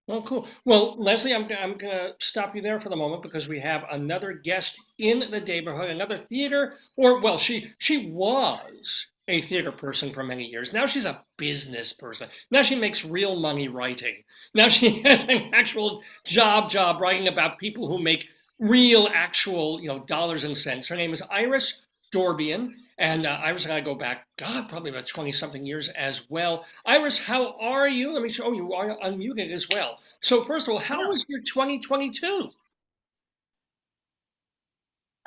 Well, cool. Well, Leslie, I'm going to stop you there for the moment because we have another guest in the neighborhood, another theater, or well, she was a theater person for many years. Now she's a business person. Now she makes real money writing. Now she has an actual job writing about people who make real, actual, dollars and cents. Her name is Iris Dorbian. And Iris and I go back, God, probably about 20 something years as well. Iris, how are you? Let me show you are unmuted as well. So first of all, how was your 2022?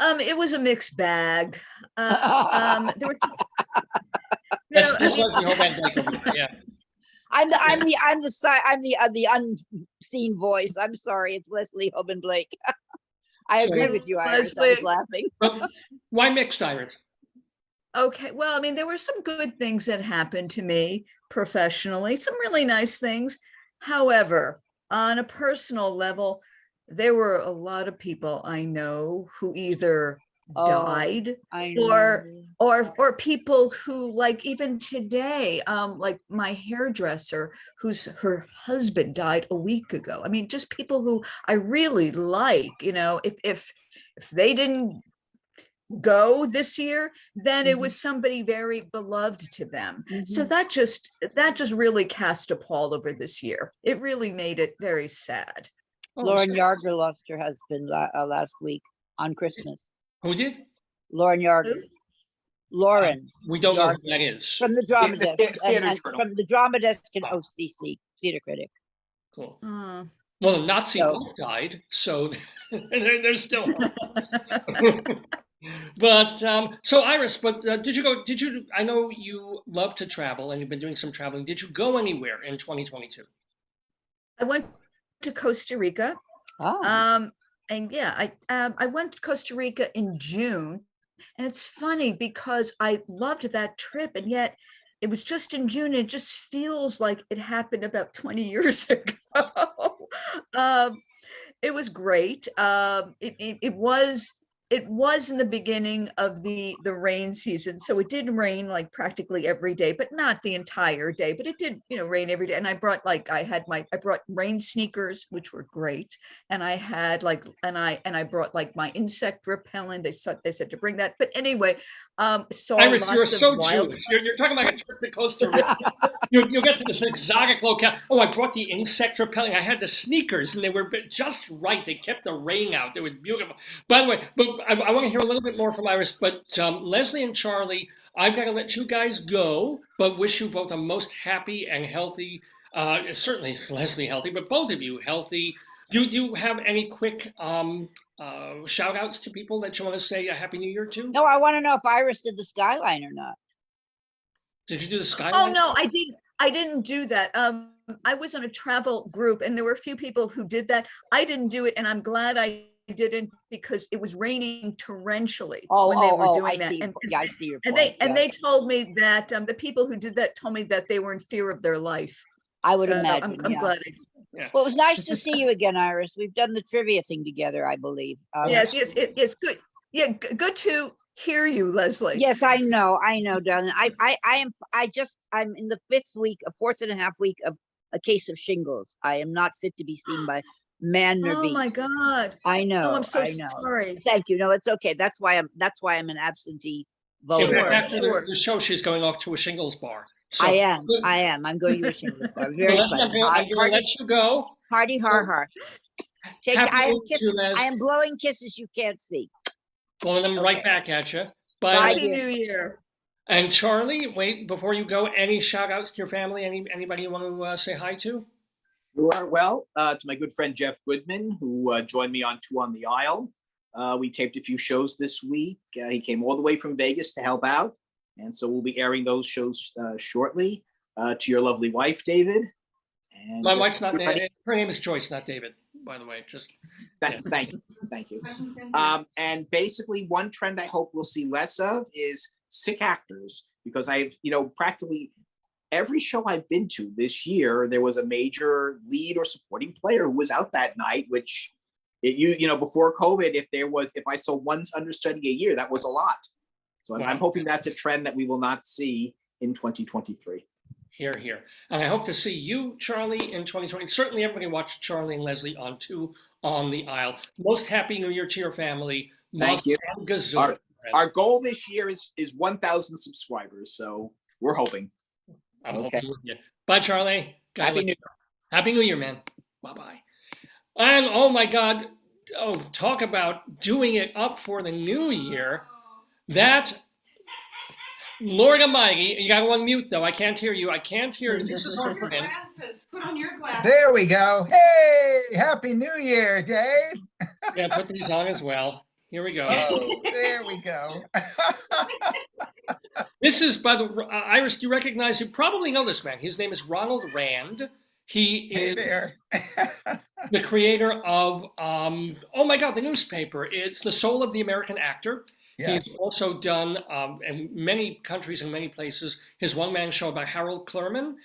It was a mixed bag. There were, That's Leslie Hoban. Yeah. I'm the unseen voice. I'm sorry, it's Leslie Hoban Blake. I agree with you, Iris. I was laughing. Why mixed, Iris? Okay, well, I mean, there were some good things that happened to me professionally, some really nice things. However, on a personal level, there were a lot of people I know who either died or people who, like, even today, like my hairdresser her husband died a week ago. I mean, just people who I really like, if they didn't go this year, then it was somebody very beloved to them. So that just really cast a pall over this year. It really made it very sad. Lauren Yarger lost her husband last week on Christmas. Who did? Lauren Yarger. Lauren. We don't know who that is. From the drama desk. From the drama desk in OCC, theater critic. Cool. Well, the Nazi died, so there's still But so Iris, did you I know you love to travel and you've been doing some traveling. Did you go anywhere in 2022? I went to Costa Rica. And yeah, I went to Costa Rica in June. And it's funny because I loved that trip, and yet it was just in June. And it just feels like it happened about 20 years ago. It was great. It was in the beginning of the rain season, so it did rain like practically every day, but not the entire day. But it did, rain every day. And I brought I brought rain sneakers, which were great, and I had I brought like my insect repellent. They said to bring that, but anyway, saw Iris, lots you're of so wild. Jewish. You're talking about a trip to Costa Rica. You'll get to this exotic locale. Oh, I brought the insect repellent. I had the sneakers, and they were just right. They kept the rain out. They were beautiful. By the way, but I want to hear a little bit more from Iris. But Leslie and Charlie, I've got to let you guys go, but wish you both a most happy and healthy, certainly Leslie healthy, but both of you healthy. Do you have any quick shout outs to people that you want to say a Happy New Year to? No, I want to know if Iris did the skyline or not. Did you do the skyline? Oh no, I didn't do that. I was on a travel group and there were a few people who did that. I didn't do it, and I'm glad I didn't, because it was raining torrentially when they were doing that. And, I see your point. And they told me that the people who did that told me that they were in fear of their life. I would imagine. I'm glad I did. Yeah. Well, it was nice to see you again, Iris. We've done the trivia thing together, I believe. Yes, it's good. Yeah, good to hear you, Leslie. Yes, I know, darling. I'm in the fourth and a half week of a case of shingles. I am not fit to be seen by man nor beast. Oh my God. I know. Oh, I'm so sorry. Thank you. No, it's okay. That's why I'm an absentee voter. After the show, she's going off to a shingles bar. So, I am. I'm going to a shingles bar. Very Leslie, I'm going to let you go. Hardy har. I am blowing kisses you can't see. Blowing them right back at you. Happy New Year. And Charlie, wait, before you go, any shout outs to your family? Anybody you want to say hi to? Sure. Well, to my good friend Jeff Goodman, who joined me on Two on the Aisle. We taped a few shows this week. He came all the way from Vegas to help out. And so we'll be airing those shows shortly. To your lovely wife, David. And my wife's not David. Her name is Joyce, not David, by the way. Thank you. And basically one trend I hope we'll see less of is sick actors, because I've, practically every show I've been to this year, there was a major lead or supporting player who was out that night, which before COVID, if I saw one understudy a year, that was a lot. So I'm hoping that's a trend that we will not see in 2023. Here, here. And I hope to see you, Charlie, in 2020. Certainly everybody watched Charlie and Leslie on Two on the Aisle. Most happy New Year to your family. Thank you. And Gazoo. Our goal this year is 1,000 subscribers, so we're hoping. I'm Okay. hoping with you. Bye, Charlie. Happy New Year. Happy New Year, man. Bye-bye. And oh my God, oh, talk about doing it up for the new year. That, Lord Almighty, you gotta unmute though. I can't hear you. I can't hear you. This is our friend. Glasses. Put on your glasses. There we go. Hey, Happy New Year, Dave. Yeah, put these on as well. Here we go. Oh, there we go. This is, by the Iris, do you recognize, you probably know this man. His name is Ronald Rand. He Hey is there. the creator of, oh my God, the newspaper. It's the soul of the American actor. Yes. He's also done, in many countries and many places, his one-man show about Harold Clurman.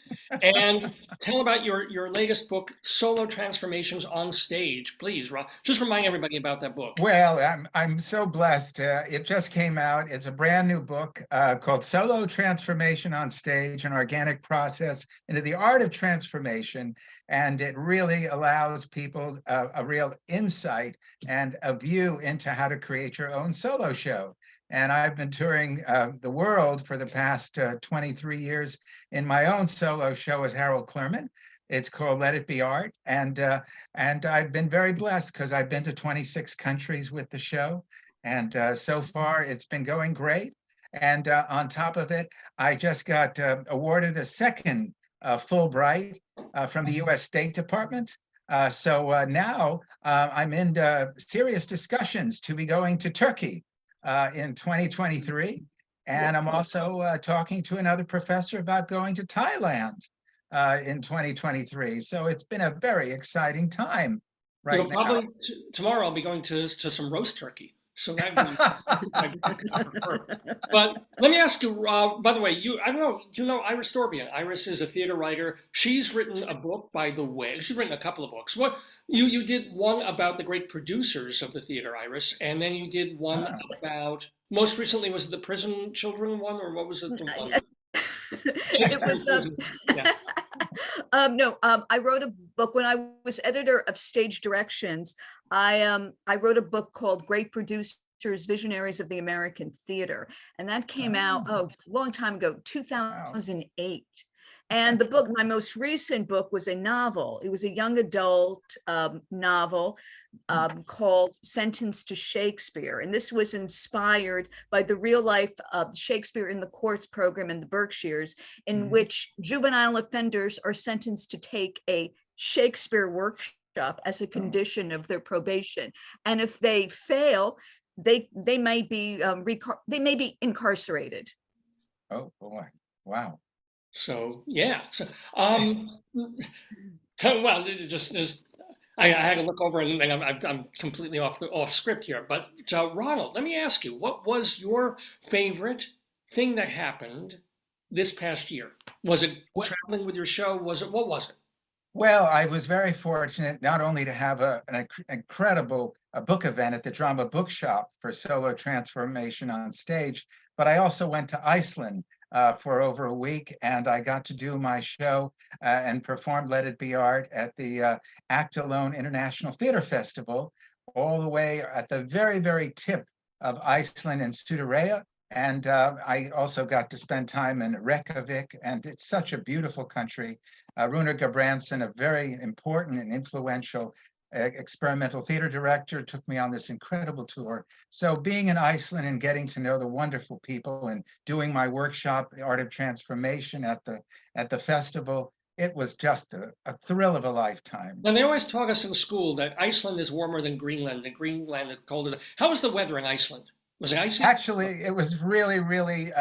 And tell about your latest book, Solo Transformations on Stage. Please, Rob, just remind everybody about that book. Well, I'm so blessed. It just came out. It's a brand new book called Solo Transformation on Stage, an Organic Process into the Art of Transformation. And it really allows people a real insight and a view into how to create your own solo show. And I've been touring the world for the past 23 years in my own solo show as Harold Clurman. It's called Let It Be Art. And I've been very blessed because I've been to 26 countries with the show. And so far, it's been going great. And on top of it, I just got awarded a second Fulbright from the U.S. State Department. So now I'm in serious discussions to be going to Turkey in 2023. And I'm also talking to another professor about going to Thailand in 2023. So it's been a very exciting time right You'll now. probably, tomorrow I'll be going to some roast turkey. So that but let me ask you, by the way, I don't know, do you know Iris Dorbian? Iris is a theater writer. She's written a book, by the way. She's written a couple of books. What you did one about the great producers of the theater, Iris, and then you did one about, most recently, was it the prison children one, or what was it? The one? It was Yeah. no, I wrote a book when I was editor of Stage Directions. I wrote a book called Great Producers, Visionaries of the American Theater, and that came out a long time ago, 2008. And the book, my most recent book, was a novel. It was a young adult novel called Sentence to Shakespeare. And this was inspired by the real life of Shakespeare in the Courts program in the Berkshires, in which juvenile offenders are sentenced to take a Shakespeare workshop as a condition of their probation. And if they fail, they may be incarcerated. Oh boy, wow. So yeah, so well, I had to look over, and I'm completely off script here. But Ronald, let me ask you, what was your favorite thing that happened this past year? Was it traveling with your show? What was it? Well, I was very fortunate not only to have an incredible book event at the Drama Bookshop for Solo Transformation on Stage, but I also went to Iceland for over a week, and I got to do my show and perform Let It Be Art at the Act Alone International Theater Festival, all the way at the very, very tip of Iceland and Suðuroy. And I also got to spend time in Reykjavik, and it's such a beautiful country. Runa Gabranson, a very important and influential experimental theater director, took me on this incredible tour. So being in Iceland and getting to know the wonderful people and doing my workshop, The Art of Transformation, at the festival, it was just a thrill of a lifetime. Now, they always taught us in school that Iceland is warmer than Greenland, and Greenland is colder. How was the weather in Iceland? Was it icy? Actually, it was really, really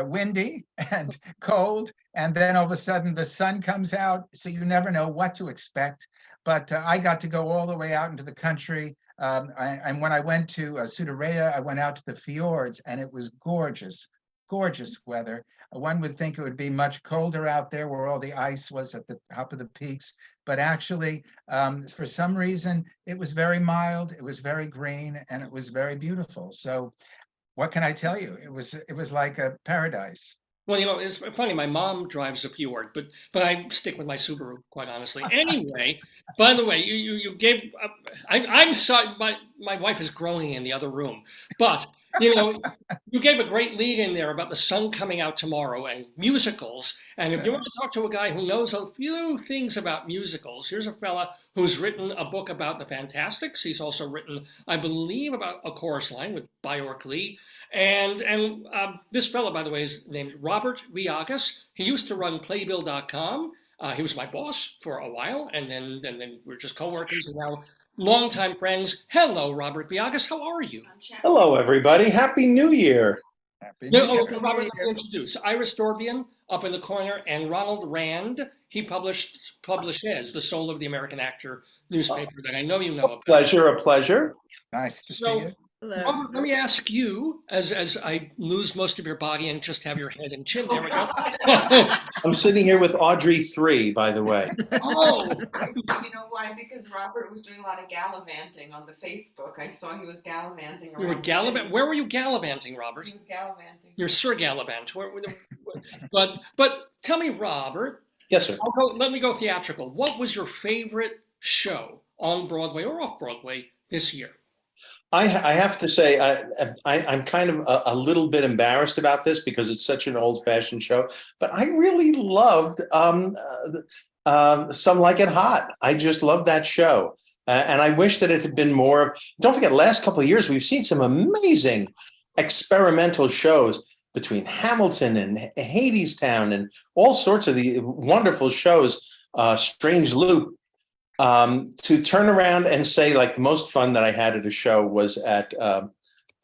windy and cold. And then all of a sudden the sun comes out, so you never know what to expect. But I got to go all the way out into the country. And when I went to Suðuroy, I went out to the fjords, and it was gorgeous, gorgeous weather. One would think it would be much colder out there where all the ice was at the top of the peaks. But actually, for some reason, it was very mild, it was very green, and it was very beautiful. So what can I tell you? It was like a paradise. Well, it's funny. My mom drives a Fjord, but I stick with my Subaru, quite honestly. Anyway, by the way, you gave. I'm sorry. My wife is groaning in the other room, but you know, you gave a great lead in there about the sun coming out tomorrow and musicals. And if you want to talk to a guy who knows a few things about musicals, here's a fella who's written a book about the Fantastics. He's also written, I believe, about A Chorus Line with Bjork Lee. And this fellow, by the way, is named Robert Viagas. He used to run Playbill.com. He was my boss for a while, and then we're just coworkers, and now longtime friends. Hello, Robert Viagas. How are you? Hello, everybody. Happy New Year. Happy New No, Year. Robert, let me introduce Iris Dorbian up in the corner, and Ronald Rand. He publishes The Soul of the American Actor newspaper that I know you know about. A pleasure. Nice to see So, you. Hello. Robert, let me ask you, as I lose most of your body and just have your head and chin. There we go. I'm sitting here with Audrey 3, by the way. Oh, You know why? Because Robert was doing a lot of gallivanting on the Facebook. I saw he was gallivanting around. you were the gallivanting. city. Where were you gallivanting, Robert? He was gallivanting. You're Sir Gallivant. But tell me, Robert. Yes, sir. Let me go theatrical. What was your favorite show on Broadway or off Broadway this year? I have to say, I'm kind of a little bit embarrassed about this because it's such an old-fashioned show, but I really loved Some Like It Hot. I just loved that show. And I wish that it had been more. Don't forget, last couple of years, we've seen some amazing experimental shows between Hamilton and Hadestown and all sorts of the wonderful shows, Strange Loop. To turn around and say, like, the most fun that I had at a show was at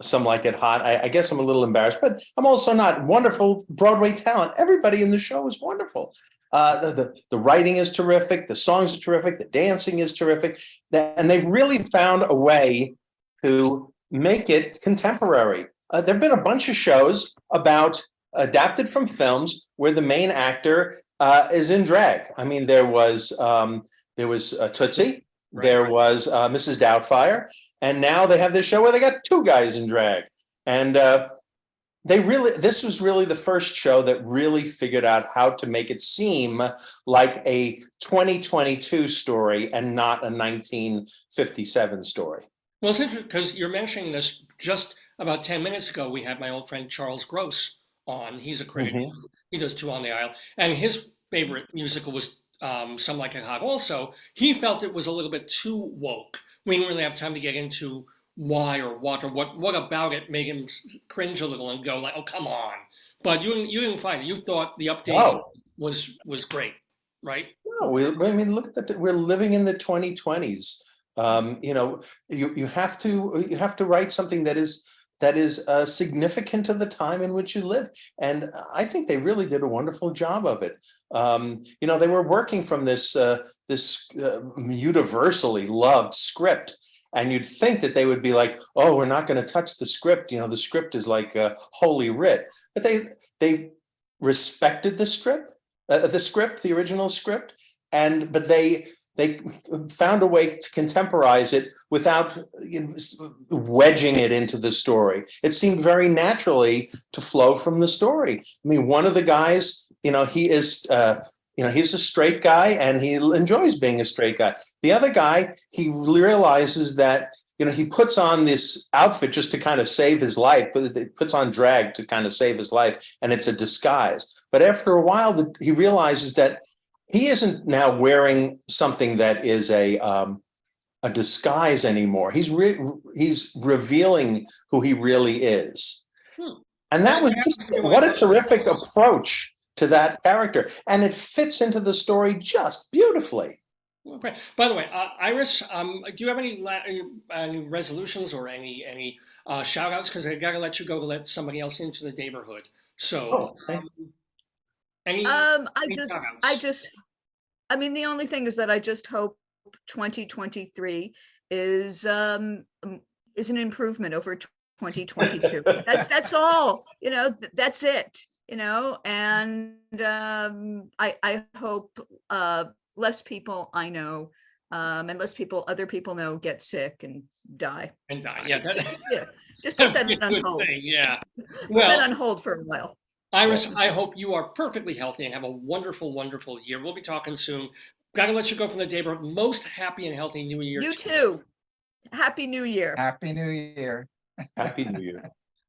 Some Like It Hot. I guess I'm a little embarrassed, but I'm also not. Wonderful Broadway talent. Everybody in the show is wonderful. The writing is terrific. The songs are terrific. The dancing is terrific. And they've really found a way to make it contemporary. There have been a bunch of shows adapted from films where the main actor is in drag. I mean, there was Tootsie, Right. there was Mrs. Doubtfire, and now they have this show where they got two guys in drag. And this was really the first show that really figured out how to make it seem like a 2022 story and not a 1957 story. Well, it's interesting because you're mentioning this just about 10 minutes ago. We had my old friend Charles Gross on. He's a critic. Mhm. He does Two on the Aisle. And his favorite musical was Some Like It Hot. Also, he felt it was a little bit too woke. We didn't really have time to get into why or what about it made him cringe a little and go like, oh, come on. But you didn't find it. You thought the update No. was great, right? No, I mean, look at that. We're living in the 2020s. You have to write something that is significant to the time in which you live, and I think they really did a wonderful job of it. They were working from this universally loved script, and you'd think that they would be like, "Oh, we're not going to touch the script." The script is like holy writ, but they respected the script, the original script, but they found a way to contemporize it without wedging it into the story. It seemed very naturally to flow from the story. I mean, one of the guys, he is, he's a straight guy and he enjoys being a straight guy. The other guy, he realizes that, he puts on this outfit just to kind of save his life, but he puts on drag to kind of save his life, and it's a disguise. But after a while, he realizes that he isn't now wearing something that is a disguise anymore. He's revealing who he really is. And that was just what a terrific approach to that character. And it fits into the story just beautifully. Okay. By the way, Iris, do you have any resolutions or any shout outs? Because I got to let you go to let somebody else into the Daverhood. So, any the only thing is that I just hope 2023 is an improvement over 2022. That's all, that's it, and I hope less people I know and other people know get sick and die. And die. Yeah. Just put that on hold. Yeah. Put that on hold for a while. Iris, I hope you are perfectly healthy and have a wonderful, wonderful year. We'll be talking soon. Gotta let you go from the neighborhood. Most happy and healthy New Year. You too. Happy New Year. Happy New Year. Happy New Year.